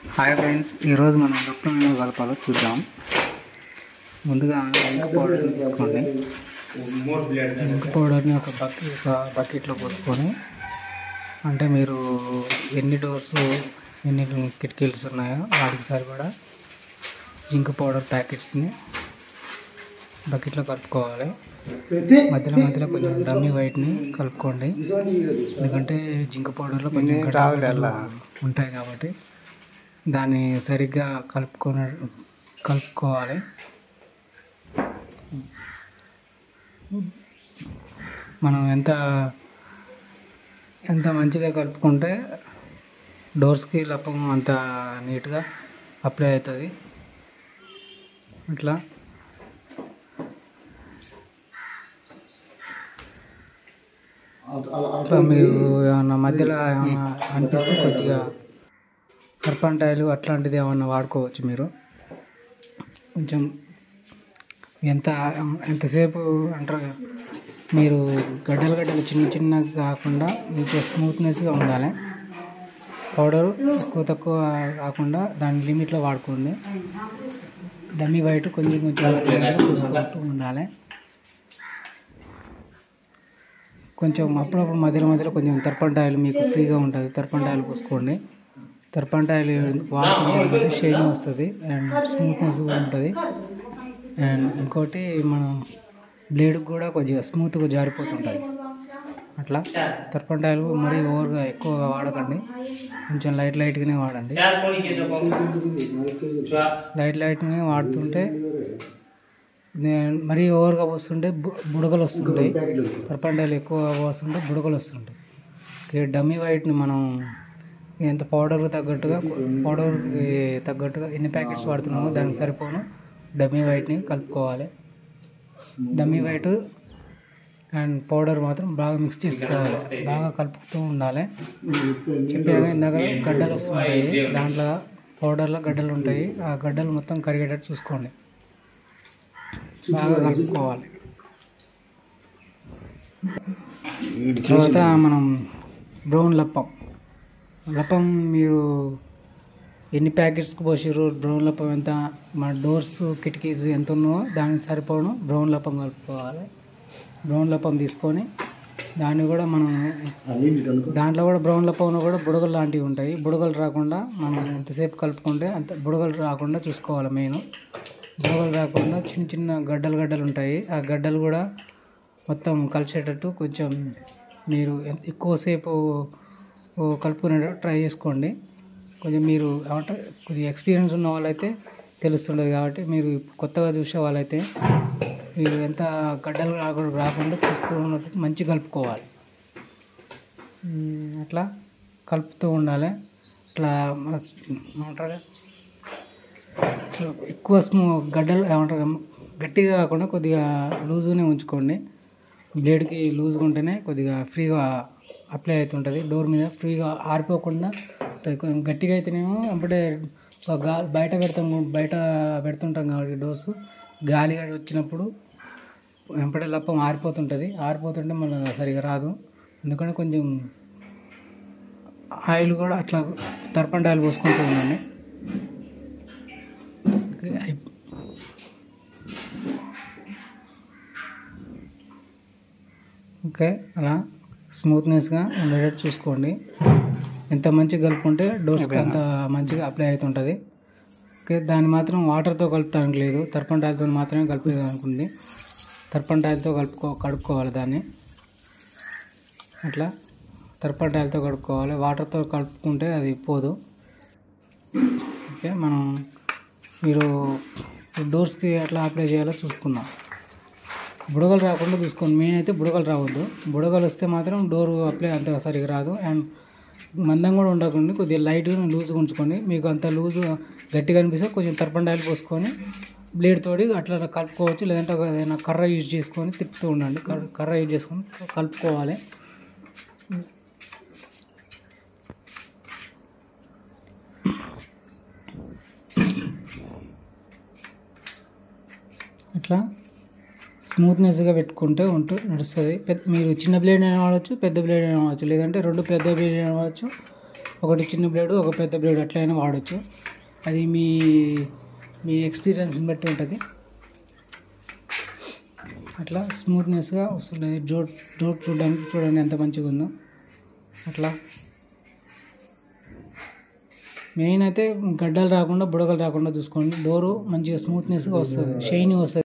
Hi friends, ఈరోజు మనం లప్పం ఎలా కలపాలో చూద్దాం. ముందుగా ఇంక్ పౌడర్ని తీసుకోండి. ఇంక్ పౌడర్ని ఒక బకెట్లో పోసుకొని, అంటే మీరు ఎన్ని డోర్స్ ఎన్ని కిటికీలు ఉన్నాయో వాటికి సరిపడా ఇంక్ పౌడర్ ప్యాకెట్స్ని బకెట్లో కలుపుకోవాలి. మధ్యలో మధ్యలో కొంచెం డమ్మీ వైట్ని కలుపుకోండి, ఎందుకంటే జింక్ పౌడర్లో కొంచెం ఉంటాయి కాబట్టి దాన్ని సరిగ్గా కలుపుకోవాలి. మనం ఎంత మంచిగా కలుపుకుంటే డోర్స్కి లప్పం అంత నీట్గా అప్లై అవుతుంది. ఇట్లా మీరు ఏమన్నా మధ్యలో ఏమన్నా అనిపిస్తే కొద్దిగా టర్పంటైల్ అట్లాంటిది ఏమన్నా వాడుకోవచ్చు. మీరు కొంచెం ఎంతసేపు అంటారు, మీరు గడ్డలు చిన్నగా కాకుండా కొంచెం స్మూత్నెస్గా ఉండాలి. పౌడరు తక్కువ కాకుండా దాని లిమిట్లో వాడుకోండి. డమ్మీ వైట్ కొంచెం పూసుకుంటూ ఉండాలి. కొంచెం అప్పుడప్పుడు మధ్యలో కొంచెం టర్పంటైల్ మీకు ఫ్రీగా ఉంటుంది, టర్పంటైల్ పూసుకోండి. టర్పంటైల్ వాడుతుంటే షైన్ వస్తుంది అండ్ స్మూత్నెస్ కూడా ఉంటుంది. అండ్ ఇంకోటి మనం బ్లేడ్కి కూడా కొద్దిగా స్మూత్గా జారిపోతుంటుంది. అట్లా టర్పంటైల్ మరీ ఓవర్గా ఎక్కువగా వాడకండి, కొంచెం లైట్గానే వాడండి. లైట్గానే వాడుతుంటే మరీ ఓవర్గా పోస్తుంటే బుడగలు వస్తుంటాయి. టర్పంటైల్ ఎక్కువ పోస్తుంటే బుడగలు వస్తుంటాయి. డమ్మీ వైట్ని మనం ఎంత పౌడర్కి తగ్గట్టుగా ఎన్ని ప్యాకెట్స్ వాడుతున్నామో దానికి సరిపోను డమ్మీ వైట్ని కలుపుకోవాలి. డమ్మీ వైట్ అండ్ పౌడర్ మాత్రం బాగా మిక్స్ చేసుకోవాలి, బాగా కలుపుతూ ఉండాలి. చెప్పాను ఇందాక గడ్డలు వస్తుంటాయి, దాంట్లో పౌడర్లో గడ్డలు ఉంటాయి. ఆ గడ్డలు మొత్తం కరిగేటట్టు చూసుకోండి, బాగా కలుపుకోవాలి. తర్వాత మనం బ్రౌన్ లప్పం మీరు ఎన్ని ప్యాకెట్స్కి పోసారు, బ్రౌన్ లప్పం ఎంత, మన డోర్స్ కిటికీస్ ఎంత ఉన్నో దానికి సరిపోను బ్రౌన్ లప్పం కలుపుకోవాలి. బ్రౌన్ లప్పం తీసుకొని దాన్ని కూడా మనం దాంట్లో కూడా బ్రౌన్ లప్పంలో కూడా బుడగలు లాంటివి ఉంటాయి. బుడగలు రాకుండా మనం ఎంతసేపు కలుపుకుంటే అంత బుడగలు రాకుండా చూసుకోవాలి. మెయిన్ బుడగలు రాకుండా చిన్న గడ్డలు ఉంటాయి. ఆ గడ్డలు కూడా మొత్తం కలిసేటట్టు కొంచెం మీరు ఎక్కువసేపు కలుపుకునేటట్టు ట్రై చేసుకోండి. కొంచెం మీరు ఏమంటారు, కొద్దిగా ఎక్స్పీరియన్స్ ఉన్న వాళ్ళైతే తెలుస్తుంటుంది. కాబట్టి మీరు కొత్తగా చూసే వాళ్ళైతే మీరు ఎంత గడ్డలు రాకుండా చూసుకున్నట్టు మంచిగా కలుపుకోవాలి. అట్లా కలుపుతూ ఉండాలి. ఇట్లా ఏమంటారు, ఎక్కువ గడ్డలు ఏమంటారు గట్టిగా కాకుండా కొద్దిగా లూజ్గానే ఉంచుకోండి. బ్లేడ్కి లూజ్గా ఉంటేనే కొద్దిగా ఫ్రీగా అప్లై అవుతుంటుంది డోర్ మీద, ఫ్రీగా ఆరిపోకుండా. గట్టిగా అయితేనేమో అప్పుడే బయట పెడుతుంటాం కాబట్టి డోర్స్ గాలి వచ్చినప్పుడు వెంపడే లప్పం ఆరిపోతుంటే మళ్ళీ సరిగా రాదు. ఎందుకంటే కొంచెం ఆయిల్ కూడా అట్లా టర్పంటైల్ పోసుకుంటూ ఉండండి. ఓకే, అలా స్మూత్నెస్గా ఉండేటట్టు చూసుకోండి. ఎంత మంచిగా కలుపుకుంటే డోర్స్కి అంత మంచిగా అప్లై అవుతుంటుంది. ఓకే, దాన్ని మాత్రం వాటర్తో కలుపుతానికి లేదు, టర్పంటైల్తో మాత్రమే కలిపేదనుకుంది. టర్పంటైల్తో కడుక్కోవాలి దాన్ని. అట్లా టర్పంటైల్తో కడుక్కోవాలి, వాటర్తో కలుపుకుంటే అది పోదు. ఓకే, మీరు డోర్స్కి ఎట్లా అప్లై చేయాలో చూసుకుందాం. బుడగలు రాకుండా చూసుకోండి. మెయిన్ అయితే బుడగలు రావద్దు. బుడగలు వస్తే మాత్రం డోర్ అప్లై అంత సరిగా రాదు. అండ్ మందం కూడా ఉండకుండా కొద్దిగా లైట్గా లూజ్గా ఉంచుకోండి. మీకు అంత లూజ్ గట్టిగా అనిపిస్తే కొంచెం టర్పంటైల్ పోసుకొని బ్లేడ్ తోటి అట్లా కలుపుకోవచ్చు. లేదంటే ఏదైనా కర్ర యూజ్ చేసుకొని తిప్పుతూ ఉండండి. కర్ర యూజ్ చేసుకొని కలుపుకోవాలి. ఇట్లా స్మూత్నెస్గా పెట్టుకుంటే నడుస్తుంది. మీరు చిన్న బ్లేడ్ అయినా వాడచ్చు, పెద్ద బ్లేడ్ అయినా వాడచ్చు, లేదంటే రెండు పెద్ద బ్లేడ్ అయినా వాడచ్చు, ఒకటి చిన్న బ్లేడు ఒక పెద్ద బ్లేడు అట్లయినా వాడచ్చు. అది మీ మీ ఎక్స్పీరియన్స్ని బట్టి ఉంటుంది. అట్లా స్మూత్నెస్గా వస్తుంది. డోర్ చూడండి ఎంత మంచిగా ఉందో. అట్లా మెయిన్ అయితే గడ్డలు రాకుండా బుడగలు రాకుండా చూసుకోండి. డోరు మంచిగా స్మూత్నెస్గా వస్తుంది, షైనింగ్ వస్తుంది.